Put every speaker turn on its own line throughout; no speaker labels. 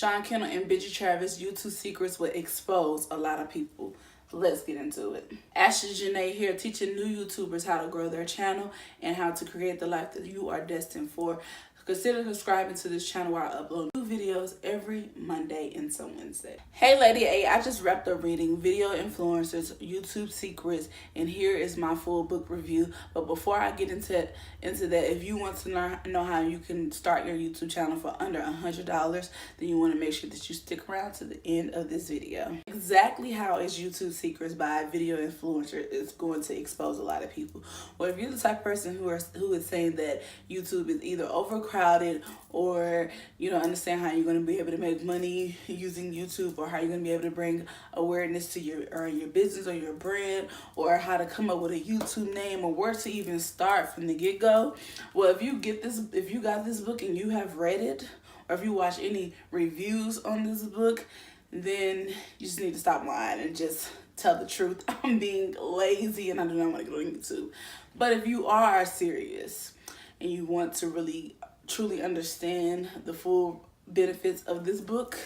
Cannell and Benji YouTube secrets will expose a lot of people. Let's get into it. Ashley Janay here, teaching new YouTubers how to grow their channel and how to create the life that you are destined for. Consider subscribing to this channel where I upload new videos every Monday and some Wednesday. Hey Lady A, I just wrapped up reading Video Influencers, YouTube Secrets, and here is my full book review. But before I get into that, if you want to know how you can start your YouTube channel for under $100, then you want to make sure that you stick around to the end of this video. Exactly how is YouTube Secrets by Video Influencer is going to expose a lot of people. Well, if you're the type of person who is saying that YouTube is either overcrowded or you don't understand how you're going to be able to make money using YouTube, or how you're going to be able to bring awareness to your business or your brand, or how to come up with a YouTube name, or where to even start from the get-go. Well, if you got this book and you have read it, or if you watch any reviews on this book, then you just need to stop lying and just tell the truth. I'm being lazy and I do not want to go on YouTube. But if you are serious and you want to really truly understand the full benefits of this book,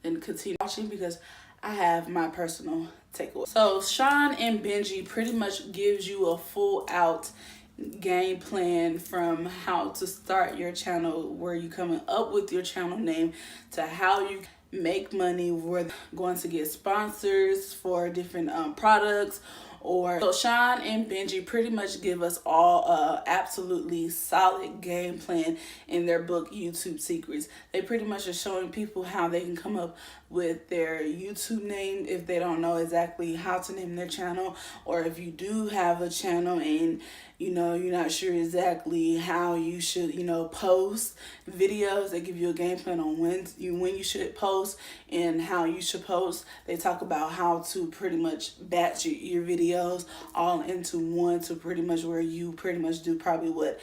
then continue watching, because I have my personal takeaway. So Sean and Benji pretty much gives you a full out game plan from how to start your channel, where you coming up with your channel name, to how you make money, where going to get sponsors for different products. So Sean and Benji pretty much give us all a absolutely solid game plan in their book YouTube Secrets. They pretty much are showing people how they can come up with their YouTube name if they don't know exactly how to name their channel, or if you do have a channel and you're not sure exactly how you should post videos. They give you a game plan on when you should post and how you should post. They talk about how to pretty much batch your videos all into one, to pretty much where you pretty much do probably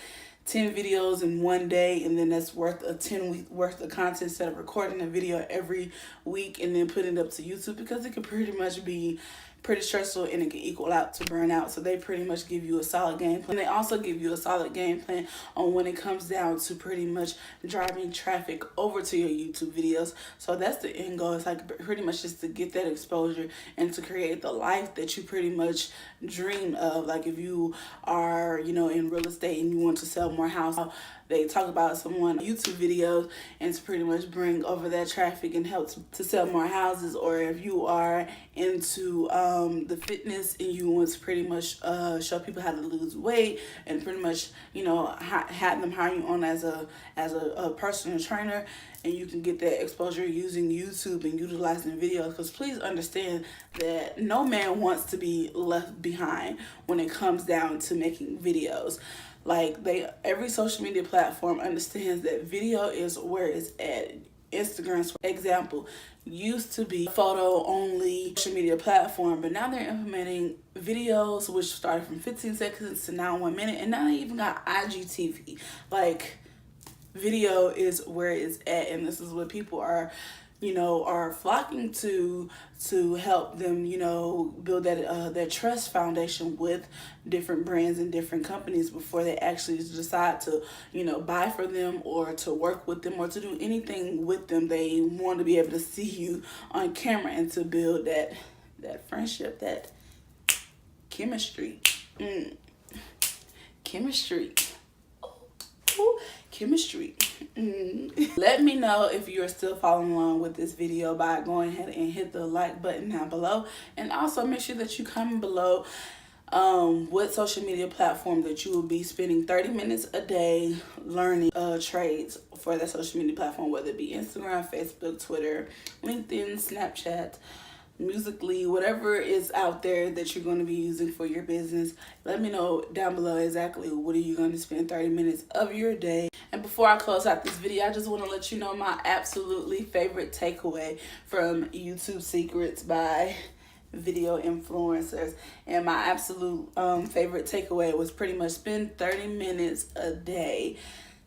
10 videos in one day, and then that's worth a 10-week worth of content, instead of recording a video every week and then putting it up to YouTube, because it could pretty much be pretty stressful and it can equal out to burnout. So they pretty much give you a solid game plan. They also give you a solid game plan on when it comes down to pretty much driving traffic over to your YouTube videos. So that's the end goal. It's like pretty much just to get that exposure and to create the life that you pretty much dream of. Like if you are in real estate and you want to sell more houses, they talk about someone YouTube videos and to pretty much bring over that traffic and help to sell more houses. Or if you are into the fitness and you want to pretty much show people how to lose weight, and pretty much have them hire you on as a personal trainer, and you can get that exposure using YouTube and utilizing videos. Because please understand that no man wants to be left behind when it comes down to making videos. Like every social media platform understands that video is where it's at. Instagram, for example, used to be photo only social media platform, but now they're implementing videos, which started from 15 seconds to now 1 minute, and now they even got IGTV. Like video is where it's at, and this is what people are flocking to help them, build that trust foundation with different brands and different companies before they actually decide to, buy for them or to work with them or to do anything with them. They want to be able to see you on camera and to build that friendship, that chemistry. Chemistry. Chemistry. Let me know if you are still following along with this video by going ahead and hit the like button down below, and also make sure that you comment below what social media platform that you will be spending 30 minutes a day learning trades for that social media platform, whether it be Instagram, Facebook, Twitter, LinkedIn, Snapchat, Musically, whatever is out there that you're going to be using for your business. Let me know down below exactly what are you going to spend 30 minutes of your day. And before I close out this video, I just want to let you know my absolutely favorite takeaway from YouTube Secrets by Video Influencers. And my absolute favorite takeaway was pretty much spend 30 minutes a day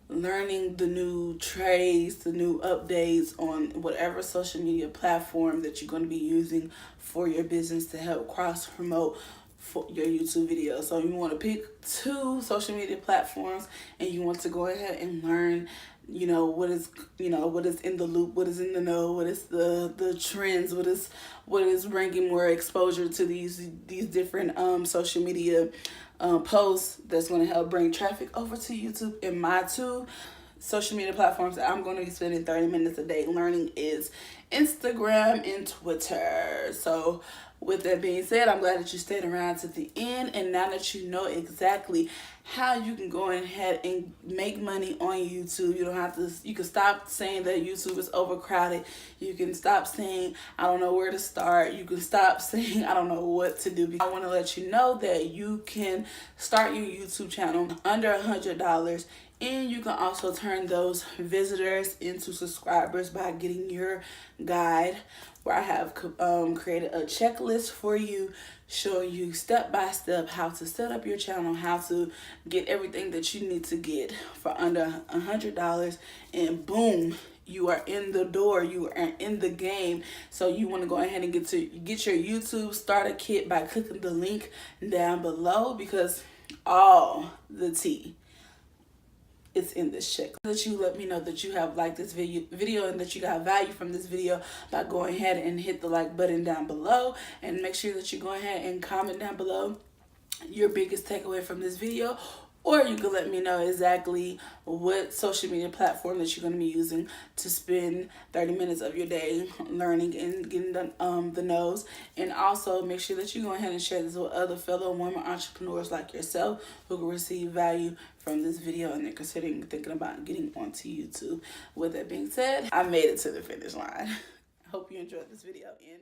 learning the new trades, the new updates on whatever social media platform that you're going to be using for your business to help cross promote for your YouTube videos. So you want to pick 2 social media platforms and you want to go ahead and learn what is what is in the loop, what is in the know, what is the trends, what is bringing more exposure to these different social media posts that's going to help bring traffic over to YouTube. And my two social media platforms that I'm going to be spending 30 minutes a day learning is Instagram and Twitter. So with that being said, I'm glad that you stayed around to the end, and now that you know exactly how you can go ahead and make money on YouTube, you can stop saying that YouTube is overcrowded. You can stop saying, I don't know where to start. You can stop saying, I don't know what to do. I want to let you know that you can start your YouTube channel under $100, and you can also turn those visitors into subscribers by getting your guide, where I have created a checklist for you, showing you step by step how to set up your channel, how to get everything that you need to get for under $100, and boom, you are in the door, you are in the game. So you want to go ahead and get your YouTube starter kit by clicking the link down below, because all the tea, it's in this check. That you let me know that you have liked this video and that you got value from this video by going ahead and hit the like button down below, and make sure that you go ahead and comment down below your biggest takeaway from this video. Or you can let me know exactly what social media platform that you're going to be using to spend 30 minutes of your day learning and getting the knows. And also make sure that you go ahead and share this with other fellow women entrepreneurs like yourself who can receive value from this video and they're thinking about getting onto YouTube. With that being said, I made it to the finish line. I hope you enjoyed this video, and